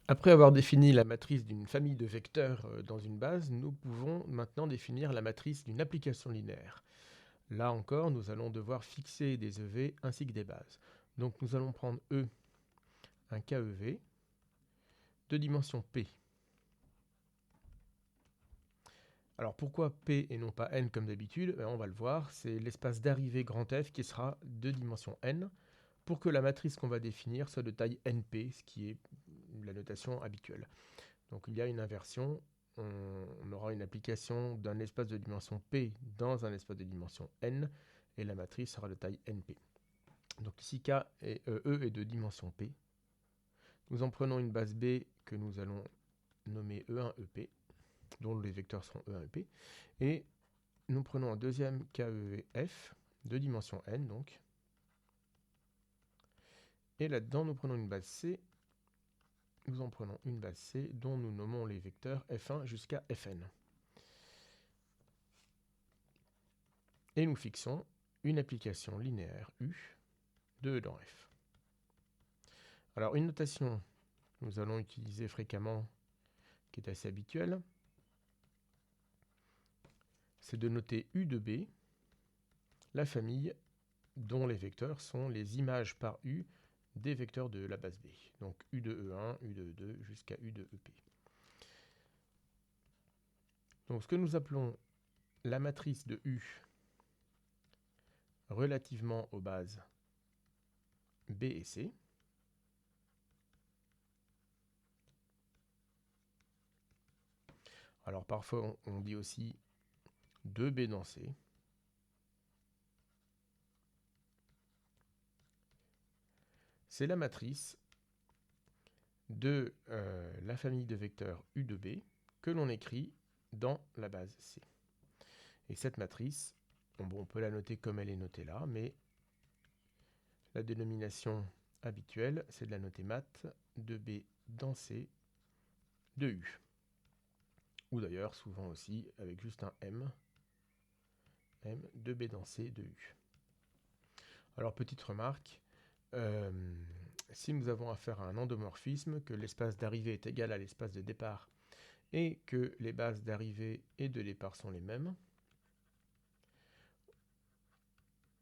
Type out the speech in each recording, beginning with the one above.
Après avoir défini la matrice d'une famille de vecteurs dans une base, nous pouvons maintenant définir la matrice d'une application linéaire. Là encore, nous allons devoir fixer des EV ainsi que des bases. Donc nous allons prendre E, un KEV, de dimension P. Alors pourquoi P et non pas N comme d'habitude? On va le voir, c'est l'espace d'arrivée grand F qui sera de dimension N, pour que la matrice qu'on va définir soit de taille NP, ce qui est la notation habituelle. Donc il y a une inversion, on aura une application d'un espace de dimension P dans un espace de dimension N, et la matrice sera de taille NP. Donc ici K et E est de dimension P. Nous en prenons une base B que nous allons nommer E1EP, dont les vecteurs seront E1EP, et nous prenons un deuxième KEF de dimension N, donc. Et là-dedans, nous prenons une base C. Nous en prenons une base C dont nous nommons les vecteurs F1 jusqu'à Fn. Et nous fixons une application linéaire U de E dans F. Alors une notation que nous allons utiliser fréquemment, qui est assez habituelle, c'est de noter U de B, la famille dont les vecteurs sont les images par U des vecteurs de la base B. Donc U de E1, U de E2 jusqu'à U de EP. Donc ce que nous appelons la matrice de U relativement aux bases B et C. Alors parfois on dit aussi 2B dans C. C'est la matrice de la famille de vecteurs U de B que l'on écrit dans la base C. Et cette matrice, on peut la noter comme elle est notée là, mais la dénomination habituelle, c'est de la noter mat de B dans C de U. Ou d'ailleurs, souvent aussi, avec juste un M de B dans C de U. Alors, petite remarque, si nous avons affaire à un endomorphisme, que l'espace d'arrivée est égal à l'espace de départ et que les bases d'arrivée et de départ sont les mêmes,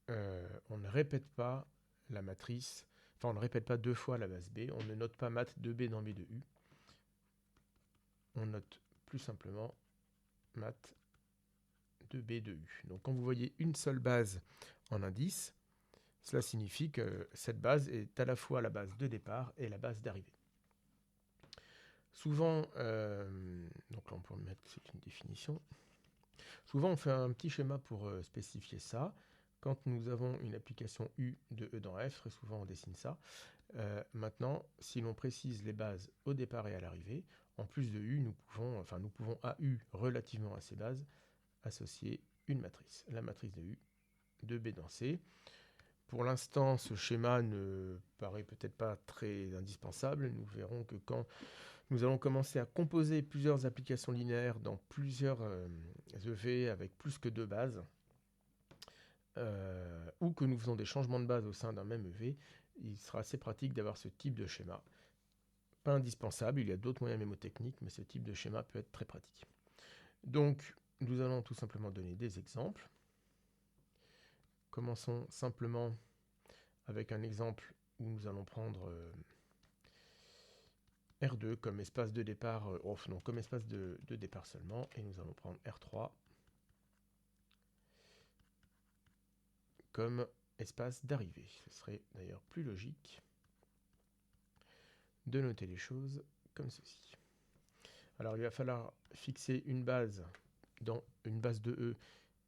on ne répète pas la matrice, enfin on ne répète pas deux fois la base B, on ne note pas mat de B dans B de U, on note plus simplement mat de B de U. Donc quand vous voyez une seule base en indice, cela signifie que cette base est à la fois la base de départ et la base d'arrivée. Souvent, donc là on peut mettre, c'est une définition. Souvent on fait un petit schéma pour spécifier ça. Quand nous avons une application U de E dans F, très souvent on dessine ça. Maintenant, si l'on précise les bases au départ et à l'arrivée, en plus de U, nous pouvons à U relativement à ces bases associer une matrice, la matrice de U de B dans C. Pour l'instant, ce schéma ne paraît peut-être pas très indispensable. Nous verrons que quand nous allons commencer à composer plusieurs applications linéaires dans plusieurs EV avec plus que deux bases, ou que nous faisons des changements de base au sein d'un même EV, il sera assez pratique d'avoir ce type de schéma. Pas indispensable, il y a d'autres moyens mémotechniques, mais ce type de schéma peut être très pratique. Donc, nous allons tout simplement donner des exemples. Commençons simplement avec un exemple où nous allons prendre R2 comme espace de départ, comme espace de départ seulement, et nous allons prendre R3 comme espace d'arrivée. Ce serait d'ailleurs plus logique de noter les choses comme ceci. Alors il va falloir fixer une base dans une base de E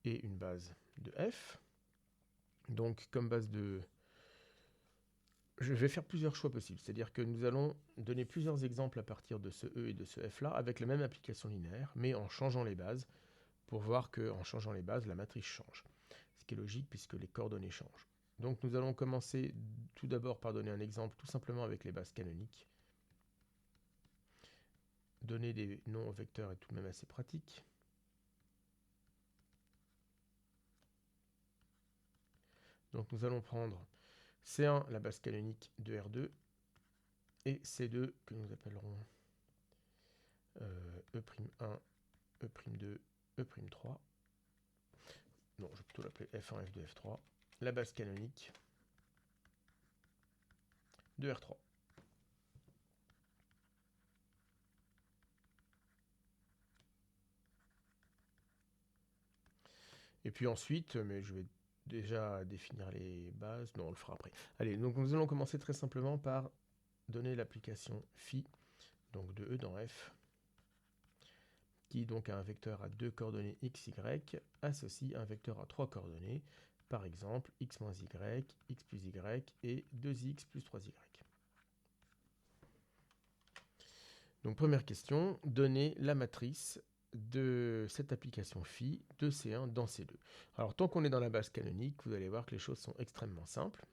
et une base de F. Donc comme base de... Je vais faire plusieurs choix possibles, c'est-à-dire que nous allons donner plusieurs exemples à partir de ce E et de ce F là avec la même application linéaire, mais en changeant les bases, pour voir qu'en changeant les bases, la matrice change. Ce qui est logique puisque les coordonnées changent. Donc nous allons commencer tout d'abord par donner un exemple tout simplement avec les bases canoniques. Donner des noms aux vecteurs est tout de même assez pratique. Donc nous allons prendre C1, la base canonique de R2, et C2 que nous appellerons E'1, E'2, E'3. Non, je vais plutôt l'appeler F1, F2, F3. La base canonique de R3. Et puis ensuite, mais je vais déjà définir les bases. Non, on le fera après. Allez, donc nous allons commencer très simplement par donner l'application phi, donc de E dans F, qui donc a un vecteur à 2 coordonnées x, y, associe un vecteur à 3 coordonnées, par exemple x moins y, x plus y et 2x plus 3y. Donc première question, donner la matrice de cette application phi de C1 dans C2. Alors tant qu'on est dans la base canonique, vous allez voir que les choses sont extrêmement simples.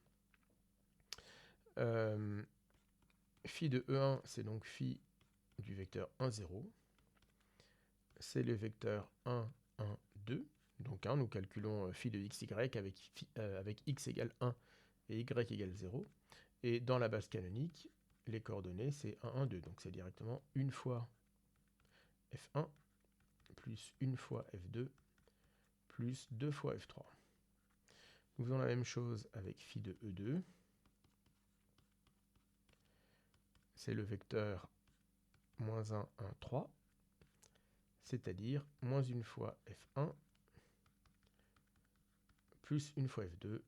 Phi de E1, c'est donc phi du vecteur 1, 0. C'est le vecteur 1, 1, 2. Donc nous calculons phi de xy avec x égale 1 et y égale 0. Et dans la base canonique, les coordonnées, c'est 1, 1, 2. Donc c'est directement une fois F1 plus une fois F2 plus 2 fois F3. Nous faisons la même chose avec phi de E2. C'est le vecteur moins 1, 1, 3, c'est-à-dire moins une fois F1 plus une fois F2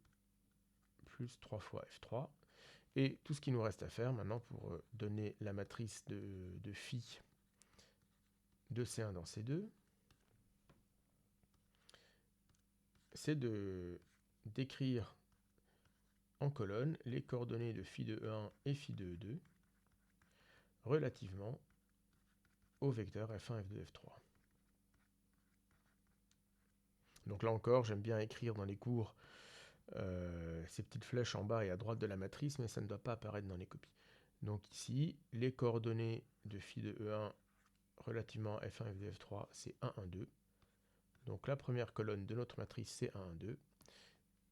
plus 3 fois F3. Et tout ce qui nous reste à faire maintenant pour donner la matrice de phi de C1 dans C2, c'est d'écrire en colonne les coordonnées de phi de E1 et phi de E2 relativement au vecteur F1, F2, F3. Donc là encore, j'aime bien écrire dans les cours ces petites flèches en bas et à droite de la matrice, mais ça ne doit pas apparaître dans les copies. Donc ici, les coordonnées de phi de E1 relativement à F1, F2, F3, c'est 1, 1, 2. Donc la première colonne de notre matrice, c'est 1, 1, 2.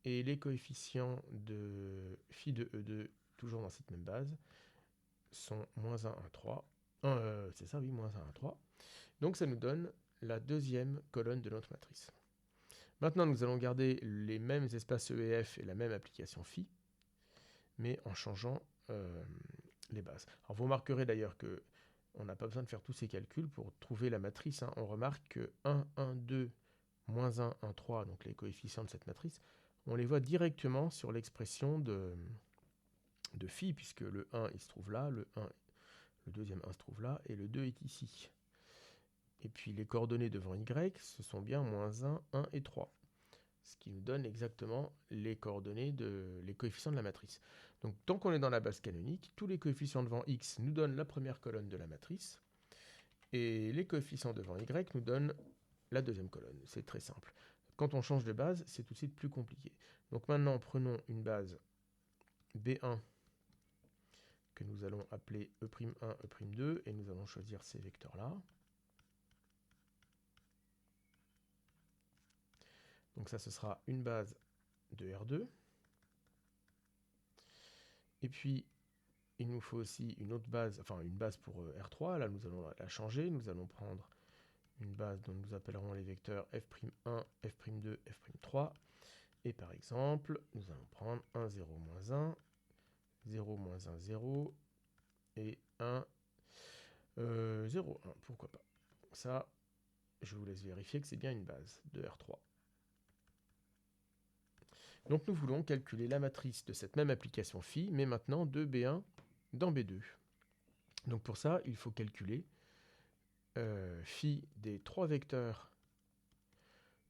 Et les coefficients de phi de E2, toujours dans cette même base, sont moins 1, 1, 3. C'est ça, oui, moins 1, 1, 3. Donc ça nous donne la deuxième colonne de notre matrice. Maintenant, nous allons garder les mêmes espaces E et F et la même application phi, mais en changeant les bases. Alors vous remarquerez d'ailleurs que on n'a pas besoin de faire tous ces calculs pour trouver la matrice. On remarque que 1, 1, 2, moins 1, 1, 3, donc les coefficients de cette matrice, on les voit directement sur l'expression de phi, puisque le 1 il se trouve là, le deuxième 1 se trouve là, et le 2 est ici. Et puis les coordonnées devant y, ce sont bien moins 1, 1 et 3. Ce qui nous donne exactement les coordonnées les coefficients de la matrice. Donc tant qu'on est dans la base canonique, tous les coefficients devant x nous donnent la première colonne de la matrice, et les coefficients devant y nous donnent la deuxième colonne. C'est très simple. Quand on change de base, c'est tout de suite plus compliqué. Donc maintenant, prenons une base B1 que nous allons appeler E'1, E'2, et nous allons choisir ces vecteurs-là. Donc ça, ce sera une base de R2. Et puis, il nous faut aussi une autre base, enfin une base pour R3. Là, nous allons la changer. Nous allons prendre une base dont nous appellerons les vecteurs F'1, F'2, F'3. Et par exemple, nous allons prendre 1, 0, moins 1, 0, moins 1, 0, et 1, 0, 1. Pourquoi pas. Ça, je vous laisse vérifier que c'est bien une base de R3. Donc nous voulons calculer la matrice de cette même application phi, mais maintenant de B1 dans B2. Donc pour ça, il faut calculer phi des 3 vecteurs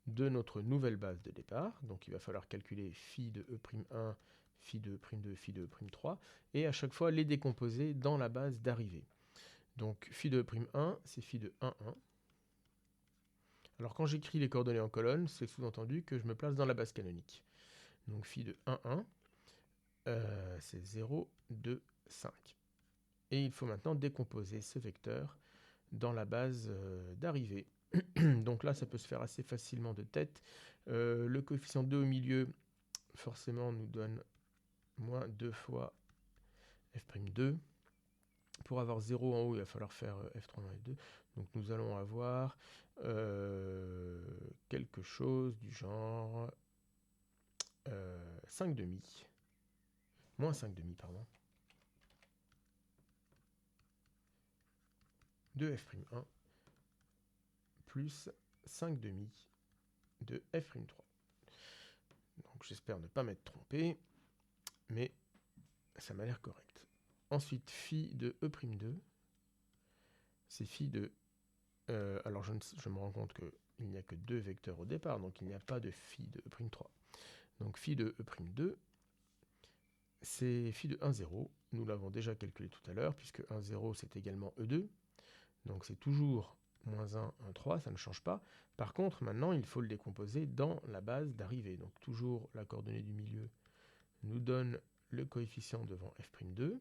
de notre nouvelle base de départ. Donc il va falloir calculer phi de E'1, phi de E'2, phi de E'3, et à chaque fois les décomposer dans la base d'arrivée. Donc phi de E'1, c'est phi de 1, 1. Alors quand j'écris les coordonnées en colonne, c'est sous-entendu que je me place dans la base canonique. Donc phi de 1, 1, c'est 0, 2, 5. Et il faut maintenant décomposer ce vecteur dans la base d'arrivée. Donc là, ça peut se faire assez facilement de tête. Le coefficient 2 au milieu, forcément, nous donne moins 2 fois F'2. Pour avoir 0 en haut, il va falloir faire F3 moins F2. Donc nous allons avoir quelque chose du genre 5 demi. Moins 5 demi, pardon. De F'1 plus 5 demi de F'3. Donc j'espère ne pas m'être trompé, mais ça m'a l'air correct. Ensuite, phi de E'2, c'est phi de... alors je me rends compte qu'il n'y a que 2 vecteurs au départ, donc il n'y a pas de phi de E'3. Donc phi de E'2, c'est phi de 1, 0. Nous l'avons déjà calculé tout à l'heure, puisque 1, 0, c'est également E2. Donc c'est toujours moins 1, 1, 3, ça ne change pas. Par contre, maintenant, il faut le décomposer dans la base d'arrivée. Donc toujours la coordonnée du milieu nous donne le coefficient devant F'2.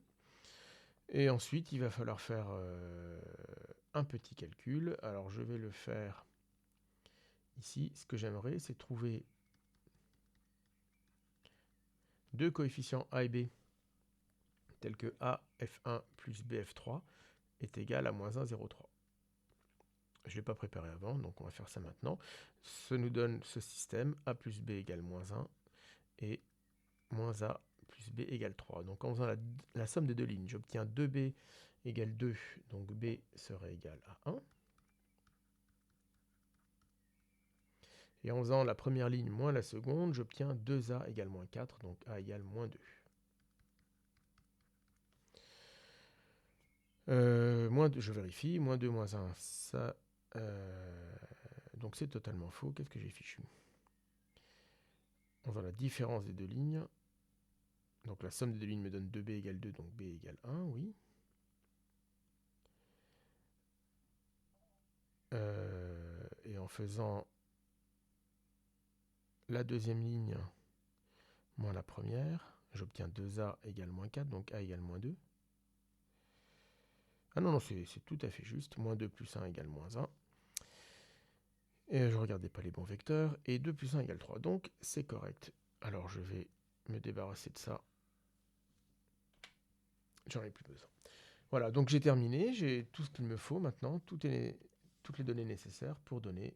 Et ensuite, il va falloir faire un petit calcul. Alors je vais le faire ici. Ce que j'aimerais, c'est trouver deux coefficients A et B, tels que A F1 plus B F3 est égal à moins 1, 0, 3. Je ne l'ai pas préparé avant, donc on va faire ça maintenant. Ça nous donne ce système, A plus B égale moins 1 et moins A plus B égale 3. Donc en faisant la somme des deux lignes, j'obtiens 2B égale 2, donc B serait égal à 1. Et en faisant la première ligne moins la seconde, j'obtiens 2A égale moins 4, donc A égale moins 2. Je vérifie, moins 2, moins 1, ça... donc c'est totalement faux, qu'est-ce que j'ai fichu? On va la différence des deux lignes. Donc la somme des deux lignes me donne 2B égale 2, donc B égale 1, oui. Et en faisant la deuxième ligne moins la première, j'obtiens 2A égale moins 4, donc A égale moins 2. Ah non, non, c'est tout à fait juste. Moins 2 plus 1 égale moins 1. Et je ne regardais pas les bons vecteurs. Et 2 plus 1 égale 3. Donc, c'est correct. Alors, je vais me débarrasser de ça. J'en ai plus besoin. Voilà, donc j'ai terminé. J'ai tout ce qu'il me faut maintenant. Toutes les données nécessaires pour donner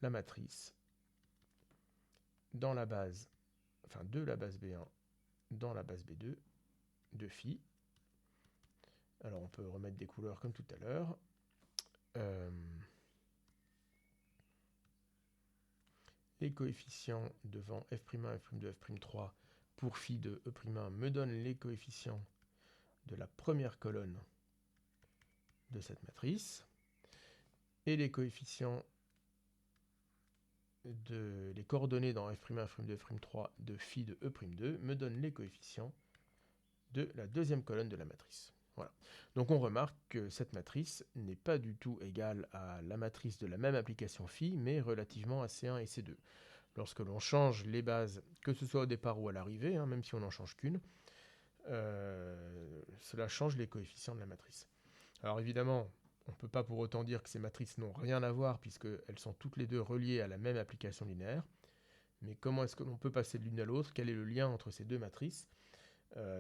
la matrice dans la base, enfin de la base B1 dans la base B2 de phi. Alors, on peut remettre des couleurs comme tout à l'heure. Les coefficients devant F'1, F'2, F'3 pour phi de E'1 me donnent les coefficients de la première colonne de cette matrice. Et les coefficients les coordonnées dans F'1, F'2, F'3 de phi de E'2 me donnent les coefficients de la deuxième colonne de la matrice. Voilà. Donc on remarque que cette matrice n'est pas du tout égale à la matrice de la même application phi, mais relativement à C1 et C2. Lorsque l'on change les bases, que ce soit au départ ou à l'arrivée, même si on n'en change qu'une, cela change les coefficients de la matrice. Alors évidemment, on ne peut pas pour autant dire que ces matrices n'ont rien à voir, puisqu'elles sont toutes les deux reliées à la même application linéaire. Mais comment est-ce que l'on peut passer de l'une à l'autre? Quel est le lien entre ces deux matrices?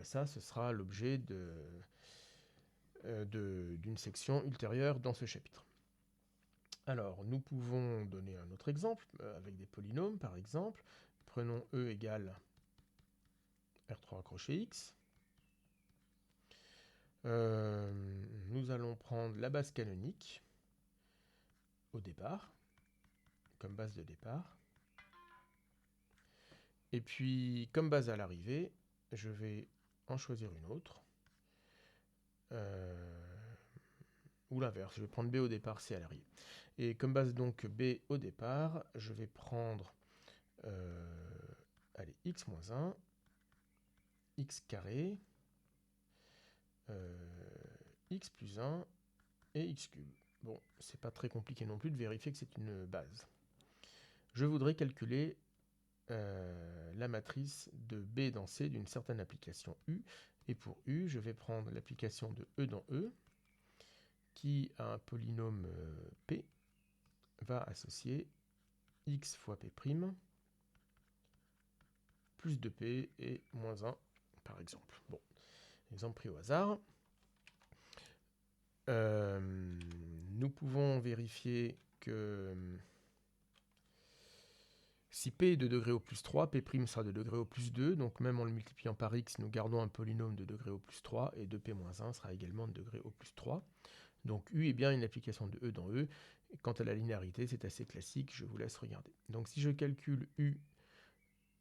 Ça, ce sera l'objet d'une section ultérieure dans ce chapitre. Alors, nous pouvons donner un autre exemple, avec des polynômes, par exemple. Prenons E égale R3 crochet X. Nous allons prendre la base canonique au départ, comme base de départ. Et puis, comme base à l'arrivée, je vais en choisir une autre. Ou l'inverse, je vais prendre B au départ, C à l'arrivée. Et comme base donc B au départ, je vais prendre allez, x moins 1, x carré, x plus 1 et x cube. Bon, c'est pas très compliqué non plus de vérifier que c'est une base. Je voudrais calculer la matrice de B dans C d'une certaine application U. Et pour U, je vais prendre l'application de E dans E, qui a un polynôme P, va associer x fois P', plus 2P et moins 1, par exemple. Bon, exemple pris au hasard. Nous pouvons vérifier que si p est de degré au plus 3, p' sera de degré au plus 2, donc même en le multipliant par x, nous gardons un polynôme de degré au plus 3, et 2p-1 sera également de degré au plus 3. Donc U est bien une application de E dans E. Et quant à la linéarité, c'est assez classique, je vous laisse regarder. Donc si je calcule U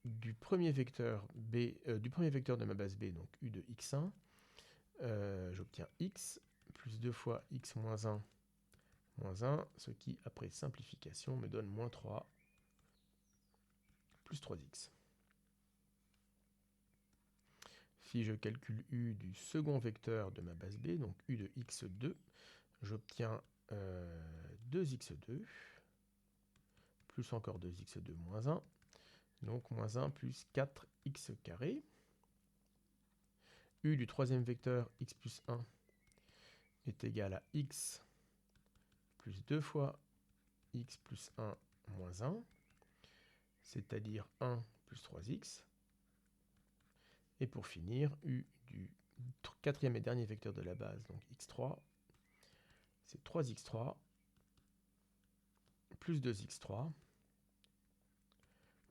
du premier vecteur de ma base B, donc U de x1, j'obtiens x plus 2 fois x moins 1 moins 1, ce qui, après simplification, me donne moins 3 plus 3x. Si je calcule U du second vecteur de ma base B, donc U de x2, j'obtiens 2x2 plus encore 2x2 moins 1, donc moins 1 plus 4x carré. U du troisième vecteur x plus 1 est égal à x plus 2 fois x plus 1 moins 1, c'est-à-dire 1 plus 3x. Et pour finir, U du quatrième et dernier vecteur de la base, donc x3, c'est 3x3 plus 2x3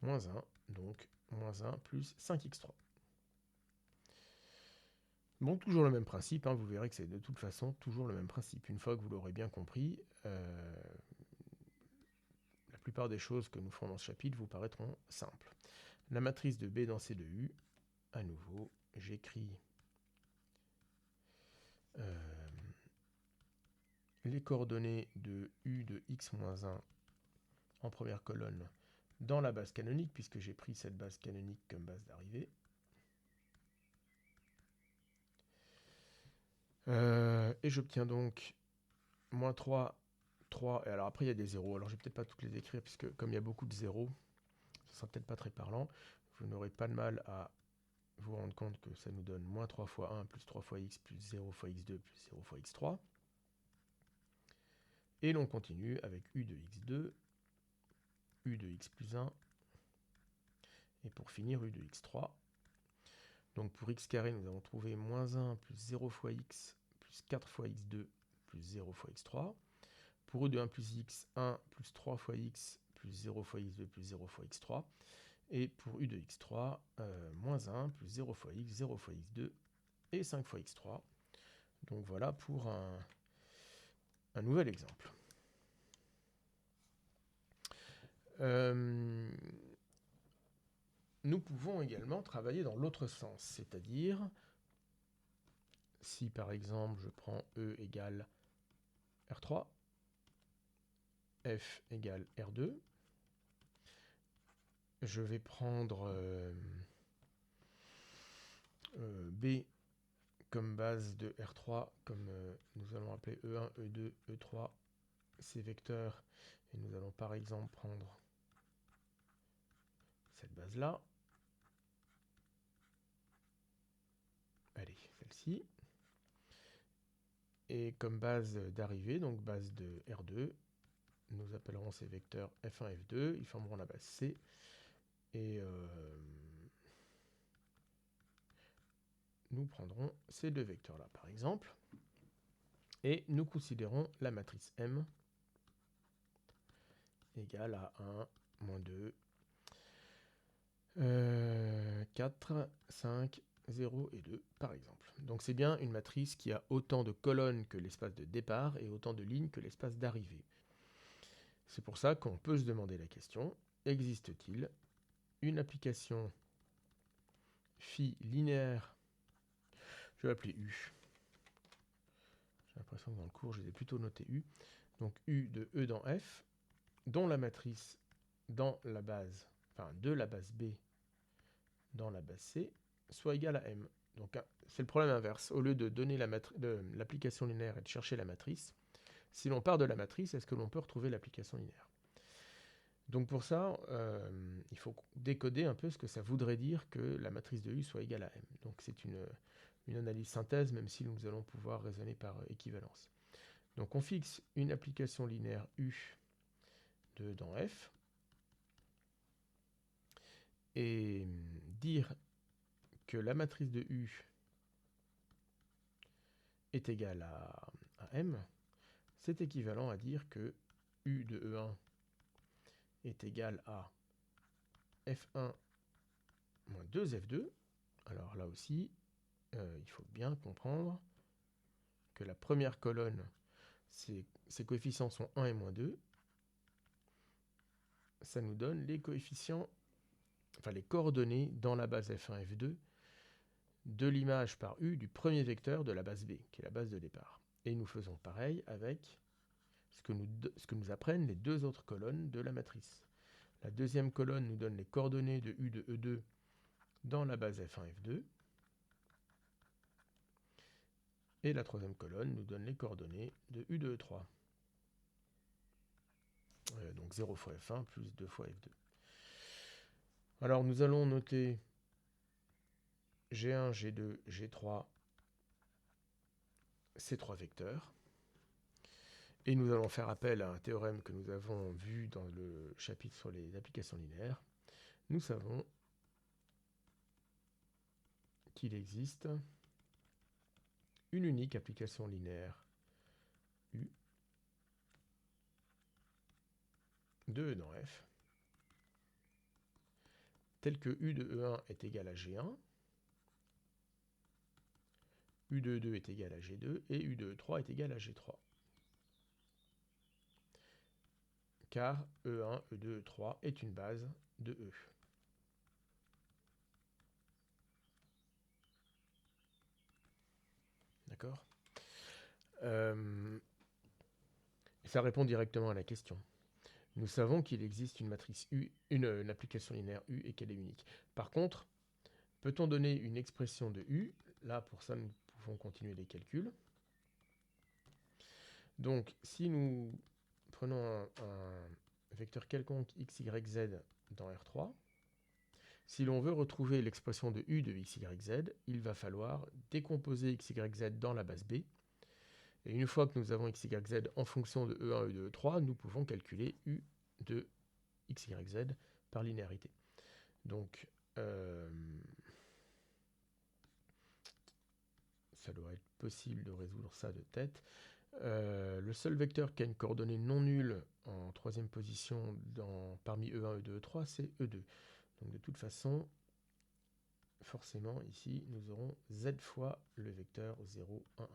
moins 1, donc moins 1 plus 5x3. Bon, toujours le même principe, hein, vous verrez que c'est de toute façon toujours le même principe. Une fois que vous l'aurez bien compris, la plupart des choses que nous ferons dans ce chapitre vous paraîtront simples. La matrice de B dans C de U, à nouveau, j'écris les coordonnées de U de x-1 en première colonne dans la base canonique, puisque j'ai pris cette base canonique comme base d'arrivée. Et j'obtiens donc moins 3, 3, et alors après il y a des zéros, alors je vais peut-être pas toutes les écrire, puisque comme il y a beaucoup de zéros, ce sera peut-être pas très parlant, vous n'aurez pas de mal à vous rendre compte que ça nous donne moins 3 fois 1 plus 3 fois x plus 0 fois x2 plus 0 fois x3. Et l'on continue avec u de x2, u de x plus 1, et pour finir u de x3. Donc pour x carré, nous avons trouvé moins 1 plus 0 fois x plus 4 fois x2 plus 0 fois x3. Pour u de 1 plus x, 1 plus 3 fois x plus 0 fois x2 plus 0 fois x3. Et pour u de x3, moins 1 plus 0 fois x, 0 fois x2 et 5 fois x3. Donc voilà pour un nouvel exemple. Nous pouvons également travailler dans l'autre sens, c'est-à-dire si par exemple je prends E égale R3, F égale R2, je vais prendre B comme base de R3, comme nous allons appeler E1, E2, E3, ces vecteurs, et nous allons par exemple prendre cette base-là. Allez, celle-ci. Et comme base d'arrivée, donc base de R2, nous appellerons ces vecteurs F1, F2, ils formeront la base C, et nous prendrons ces deux vecteurs-là, par exemple, et nous considérons la matrice M égale à 1, moins 2, 4, 5, 0 et 2, par exemple. Donc c'est bien une matrice qui a autant de colonnes que l'espace de départ et autant de lignes que l'espace d'arrivée. C'est pour ça qu'on peut se demander la question, existe-t-il une application phi linéaire, je vais l'appeler U. J'ai l'impression que dans le cours, je les ai plutôt noté U. Donc U de E dans F, dont la matrice dans la base, enfin de la base B dans la base C, soit égale à M. Donc c'est le problème inverse. Au lieu de donner l'application linéaire et de chercher la matrice, si l'on part de la matrice, est-ce que l'on peut retrouver l'application linéaire? Donc pour ça, il faut décoder un peu ce que ça voudrait dire que la matrice de U soit égale à M. Donc c'est une analyse synthèse, même si nous allons pouvoir raisonner par équivalence. Donc on fixe une application linéaire U dans F, et dire que la matrice de U est égale à M, c'est équivalent à dire que U de E1 est égal à F1 moins 2F2. Alors là aussi, il faut bien comprendre que la première colonne, ses coefficients sont 1 et moins 2. Ça nous donne les coefficients, enfin les coordonnées dans la base F1, F2 de l'image par U du premier vecteur de la base B, qui est la base de départ. Et nous faisons pareil avec ce que nous apprennent les deux autres colonnes de la matrice. La deuxième colonne nous donne les coordonnées de U de E2 dans la base F1, F2. Et la troisième colonne nous donne les coordonnées de U de E3. Donc 0 fois F1 plus 2 fois F2. Alors nous allons noter G1, G2, G3, ces trois vecteurs. Et nous allons faire appel à un théorème que nous avons vu dans le chapitre sur les applications linéaires. Nous savons qu'il existe une unique application linéaire U de E dans F, telle que U de E1 est égal à G1, U de E2 est égal à G2 et U de E3 est égal à G3. Car E1, E2, E3 est une base de E. D'accord ? Ça répond directement à la question. Nous savons qu'il existe une matrice U, une application linéaire U et qu'elle est unique. Par contre, peut-on donner une expression de U? Là, pour ça, nous pouvons continuer les calculs. Donc, si nous prenons un vecteur quelconque x, y, z dans R3, si l'on veut retrouver l'expression de U de x, y, z, il va falloir décomposer x, y, z dans la base B. Et une fois que nous avons x, y, z en fonction de E1, E2, E3, nous pouvons calculer U de x, y, z par linéarité. Donc, ça doit être possible de résoudre ça de tête. Le seul vecteur qui a une coordonnée non nulle en troisième position parmi E1, E2, E3, c'est E2. Donc de toute façon, forcément, ici, nous aurons z fois le vecteur 0, 1,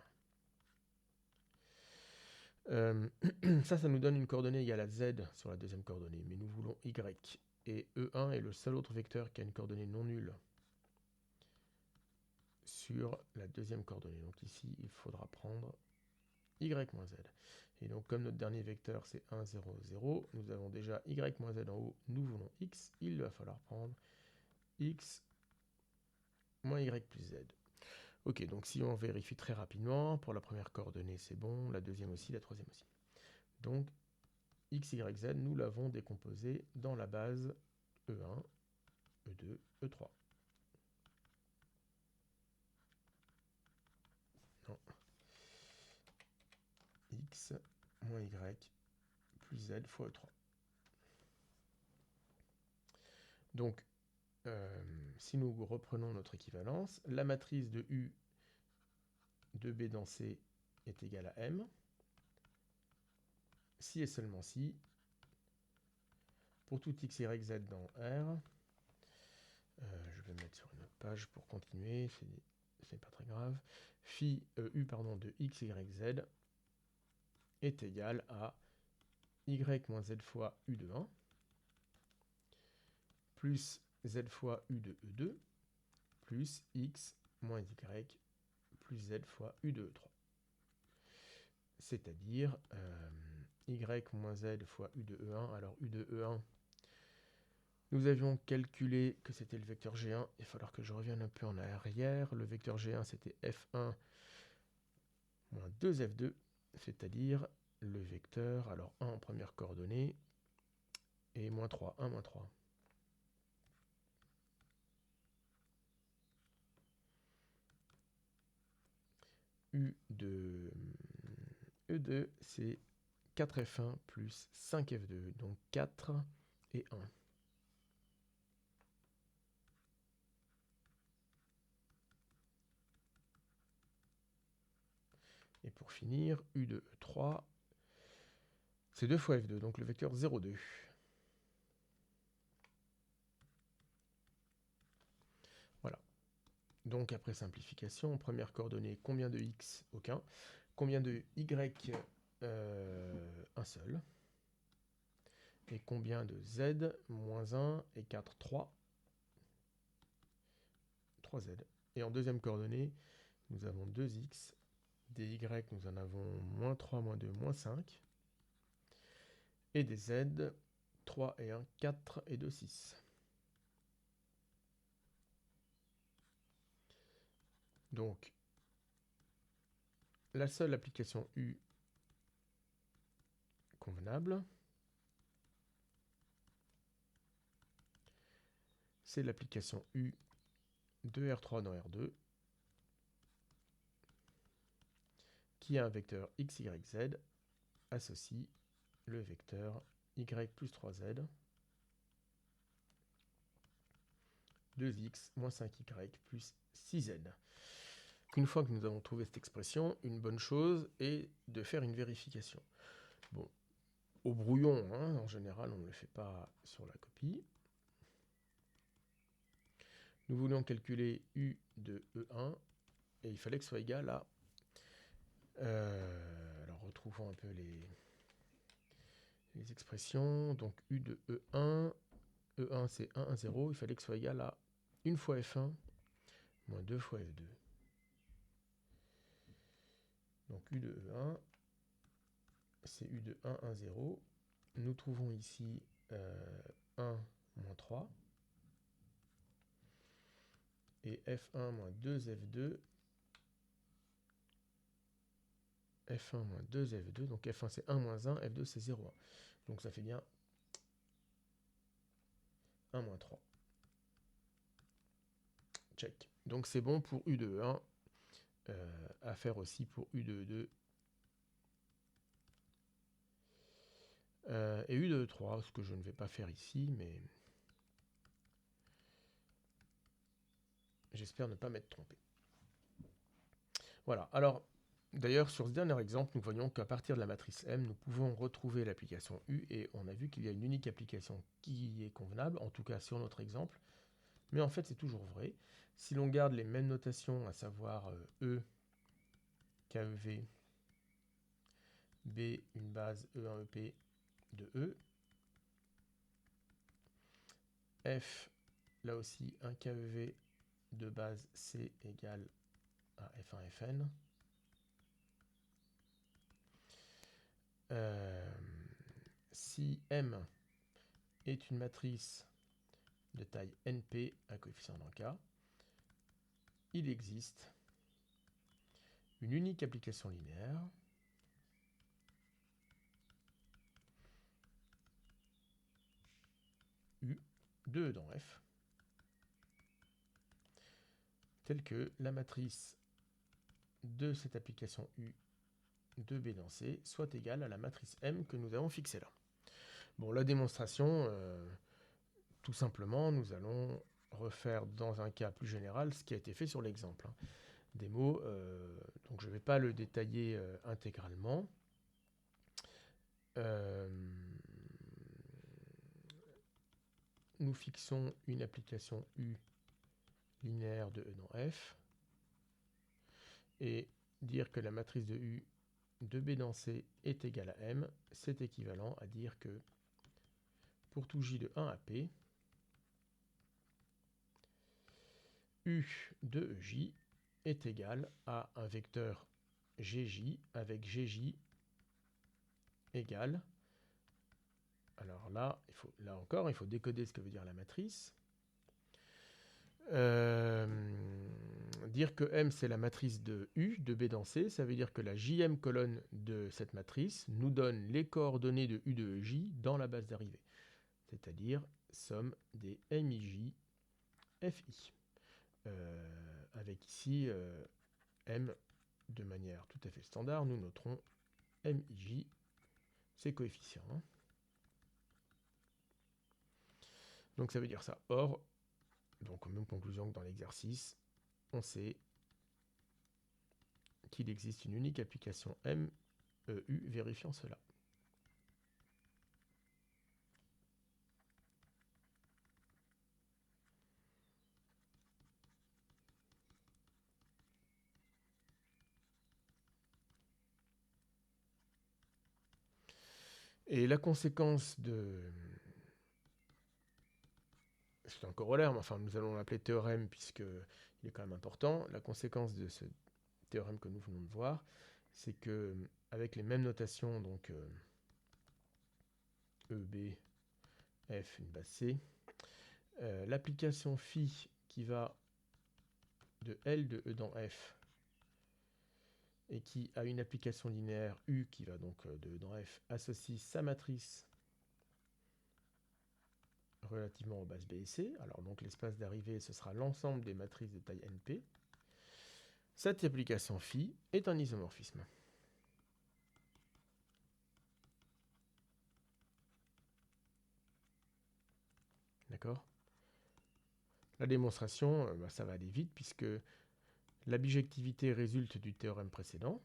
1. Ça nous donne une coordonnée égale à z sur la deuxième coordonnée, mais nous voulons y. Et E1 est le seul autre vecteur qui a une coordonnée non nulle sur la deuxième coordonnée. Donc ici, il faudra prendre y moins z. Et donc, comme notre dernier vecteur, c'est 1, 0, 0, nous avons déjà y moins z en haut, nous voulons x, il va falloir prendre x moins y plus z. Ok, donc si on vérifie très rapidement, pour la première coordonnée, c'est bon, la deuxième aussi, la troisième aussi. Donc, x, y, z, nous l'avons décomposé dans la base E1, E2, E3. Non. X moins y plus z fois E3. Donc, si nous reprenons notre équivalence, la matrice de U de B dans C est égale à M. Si et seulement si, pour tout x, y, z dans R, je vais me mettre sur une autre page pour continuer, c'est pas très grave, phi U de x, y, z est égal à y moins z fois U de 1 plus z fois U de E2 plus x moins y plus z fois U de E3. C'est-à-dire y moins z fois U de E1. Alors U de E1, nous avions calculé que c'était le vecteur G1. Il va falloir que je revienne un peu en arrière. Le vecteur G1, c'était F1 moins 2F2, c'est-à-dire le vecteur, alors 1 en première coordonnée, et moins 3, 1, moins 3. U de E2, c'est 4F1 plus 5F2, donc 4 et 1. Et pour finir, U de E3, C'est 2 fois f2, donc le vecteur 0, 2. Voilà. Donc après simplification, première coordonnée, combien de x? Aucun. Combien de y? Un seul. Et combien de z? Moins 1 et 4, 3. 3z. Et en deuxième coordonnée, nous avons 2x. Des y, nous en avons moins 3, moins 2, moins 5. Et des z, 3 et 1, 4 et 2, 6. Donc, la seule application U convenable, c'est l'application U de R3 dans R2, qui a un vecteur x, y, z, associe le vecteur y plus 3z, 2x moins 5y plus 6z. Une fois que nous avons trouvé cette expression, une bonne chose est de faire une vérification. Bon, au brouillon, hein, en général, on ne le fait pas sur la copie. Nous voulions calculer U de E1, et il fallait que ce soit égal à... alors, retrouvons un peu les expressions. Donc, U de E1, E1 c'est 1, 1, 0, il fallait que ce soit égal à 1 fois F1 moins 2 fois F2. Donc U de E1, c'est U de 1, 1, 0. Nous trouvons ici 1 moins 3. Et F1 moins 2 F2. F1 moins 2 F2. Donc F1 c'est 1 moins 1, F2 c'est 0, 1. Donc ça fait bien 1 moins 3. Check. Donc c'est bon pour U de E1. À faire aussi pour U de E2. Et U de E3, ce que je ne vais pas faire ici, mais j'espère ne pas m'être trompé. Voilà, alors, d'ailleurs, sur ce dernier exemple, nous voyons qu'à partir de la matrice M, nous pouvons retrouver l'application U, et on a vu qu'il y a une unique application qui est convenable, en tout cas sur notre exemple, mais en fait, c'est toujours vrai. Si l'on garde les mêmes notations, à savoir E, KEV, B, une base E1EP de E, F, là aussi, un KEV de base C égale à F1 Fn. Si M est une matrice de taille NP à coefficient d'Anka, il existe une unique application linéaire U de E dans F, telle que la matrice de cette application U de B dans C soit égale à la matrice M que nous avons fixée là. Bon, la démonstration, tout simplement, nous allons refaire dans un cas plus général ce qui a été fait sur l'exemple. Des mots, donc je ne vais pas le détailler intégralement. Nous fixons une application U linéaire de E dans F, et dire que la matrice de U de B dans C est égale à M, c'est équivalent à dire que pour tout J de 1 à P, U de EJ est égal à un vecteur GJ avec GJ égale... Alors là, là encore, il faut décoder ce que veut dire la matrice. Dire que M c'est la matrice de U de B dans C, ça veut dire que la JM colonne de cette matrice nous donne les coordonnées de U de J dans la base d'arrivée, c'est-à-dire somme des MIJ FI. Avec ici M de manière tout à fait standard, nous noterons MIJ, ses coefficients. Hein. Donc ça veut dire ça. Or, donc même conclusion que dans l'exercice, on sait qu'il existe une unique application MEU vérifiant cela. Et la conséquence de... C'est un corollaire, mais enfin nous allons l'appeler théorème puisqu'il est quand même important. La conséquence de ce théorème que nous venons de voir, c'est que avec les mêmes notations, donc E, B, F, une base C, l'application phi qui va de L de E dans F et qui a une application linéaire U qui va donc de E dans F, associe sa matrice relativement aux bases B et C. Alors donc l'espace d'arrivée, ce sera l'ensemble des matrices de taille NP. Cette application phi est un isomorphisme. D'accord? La démonstration, ça va aller vite puisque la bijectivité résulte du théorème précédent.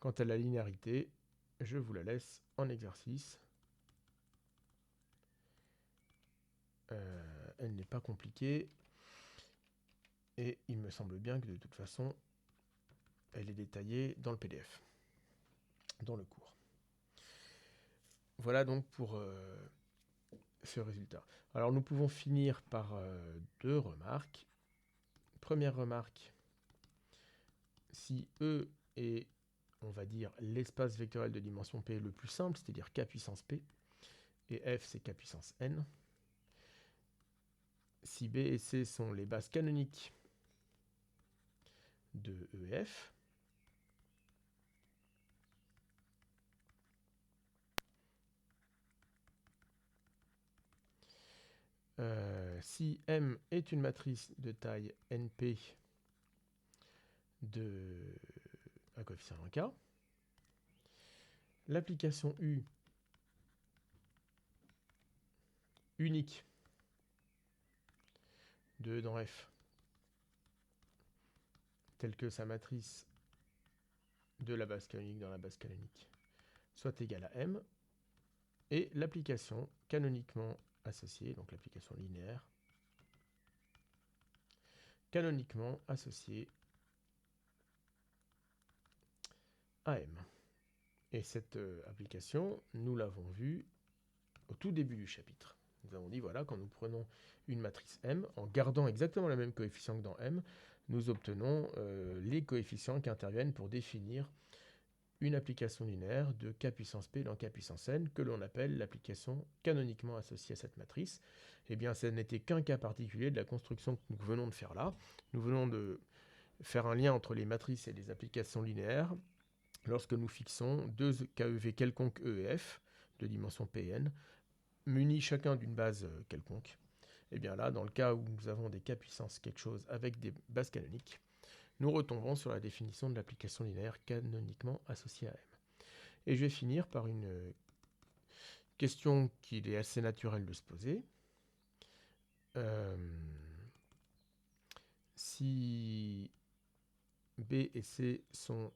Quant à la linéarité, je vous la laisse en exercice. Elle n'est pas compliquée. Et il me semble bien que de toute façon, elle est détaillée dans le PDF, dans le cours. Voilà donc pour ce résultat. Alors nous pouvons finir par deux remarques. Première remarque, si E est, on va dire, l'espace vectoriel de dimension P le plus simple, c'est-à-dire K puissance P, et F c'est K puissance N, si B et C sont les bases canoniques de E et F, si M est une matrice de taille NP à coefficient en K, l'application U unique de E dans F, telle que sa matrice de la base canonique dans la base canonique, soit égale à M, et l'application canoniquement associée, donc l'application linéaire, canoniquement associée à M. Et cette application, nous l'avons vue au tout début du chapitre. Nous avons dit, voilà, quand nous prenons une matrice M, en gardant exactement le même coefficient que dans M, nous obtenons les coefficients qui interviennent pour définir une application linéaire de K puissance P dans K puissance N, que l'on appelle l'application canoniquement associée à cette matrice. Eh bien, ce n'était qu'un cas particulier de la construction que nous venons de faire là. Nous venons de faire un lien entre les matrices et les applications linéaires lorsque nous fixons deux KEV quelconques E et F, de dimension P et N, munis chacun d'une base quelconque. Et bien là, dans le cas où nous avons des K puissance quelque chose avec des bases canoniques, nous retombons sur la définition de l'application linéaire canoniquement associée à M. Et je vais finir par une question qu'il est assez naturel de se poser. Si B et C sont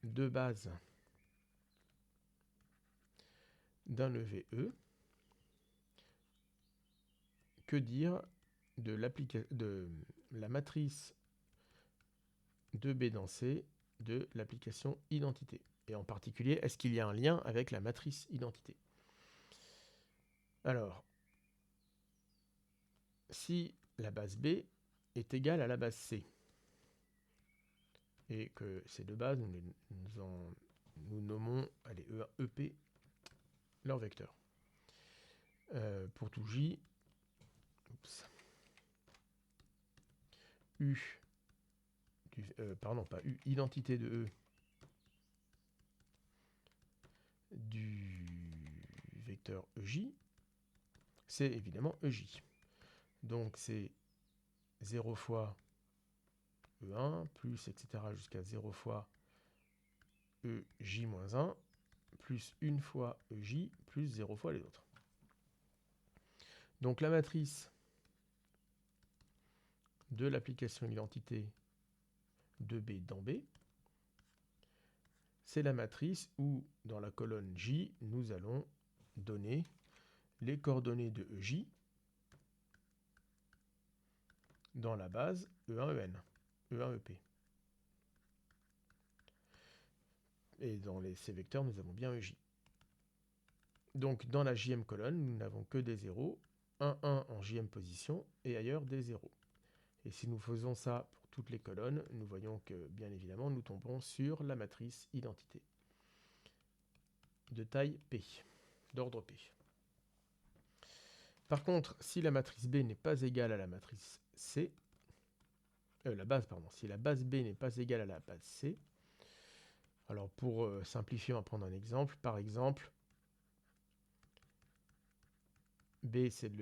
deux bases d'un EVE, que dire de la matrice de B dans C de l'application identité? Et en particulier, est-ce qu'il y a un lien avec la matrice identité? Alors, si la base B est égale à la base C, et que ces deux bases, nous nommons E1, EP leur vecteur. Pour tout J, identité de E du vecteur EJ, c'est évidemment EJ. Donc c'est 0 fois E1, plus etc. jusqu'à 0 fois EJ-1, plus 1 fois EJ, plus 0 fois les autres. Donc la matrice de l'application identité de B dans B, c'est la matrice où, dans la colonne J, nous allons donner les coordonnées de EJ dans la base E1EN, E1EP. Et dans ces vecteurs, nous avons bien EJ. Donc dans la JM colonne, nous n'avons que des 0, 1, 1 en JM position, et ailleurs des 0. Et si nous faisons ça pour toutes les colonnes, nous voyons que, bien évidemment, nous tombons sur la matrice identité de taille P, d'ordre P. Par contre, si la matrice B n'est pas égale à la matrice C, si la base B n'est pas égale à la base C, alors pour simplifier, on va prendre un exemple. Par exemple, B c'est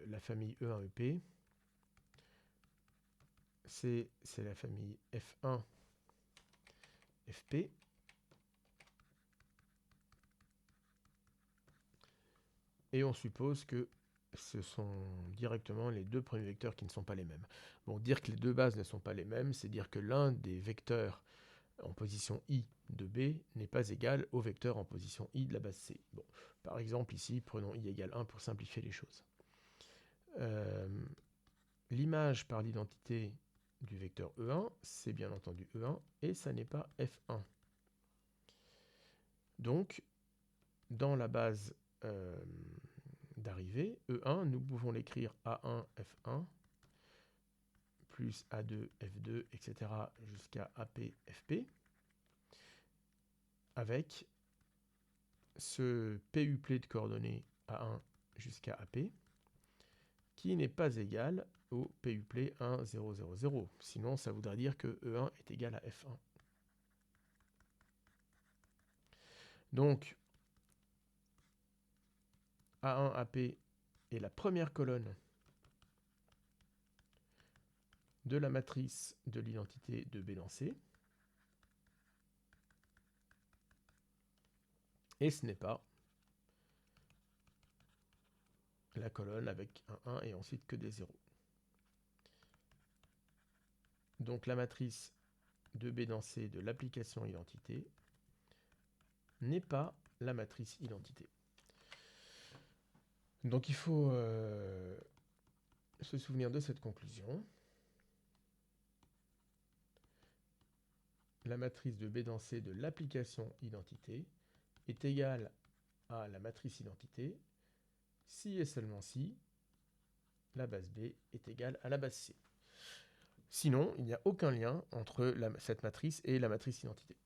la famille E1EP, C c'est la famille F1 FP, et on suppose que ce sont directement les deux premiers vecteurs qui ne sont pas les mêmes. Bon, dire que les deux bases ne sont pas les mêmes, c'est dire que l'un des vecteurs en position I de B n'est pas égal au vecteur en position I de la base C. Bon, par exemple, ici, prenons I égale 1 pour simplifier les choses. L'image par l'identité du vecteur E1, c'est bien entendu E1, et ça n'est pas F1. Donc, dans la base d'arrivée, E1, nous pouvons l'écrire A1, F1, plus A2, F2, etc. jusqu'à AP, FP, avec ce PUPLé de coordonnées A1 jusqu'à AP, qui n'est pas égal au PUPLé 1, 0, 0, 0. Sinon, ça voudrait dire que E1 est égal à F1. Donc, A1, AP est la première colonne de la matrice de l'identité de B dans C. Et ce n'est pas la colonne avec un 1 et ensuite que des 0. Donc la matrice de B dans C de l'application identité n'est pas la matrice identité. Donc il faut se souvenir de cette conclusion. La matrice de B dans C de l'application identité est égale à la matrice identité si et seulement si la base B est égale à la base C. Sinon, il n'y a aucun lien entre cette matrice et la matrice identité.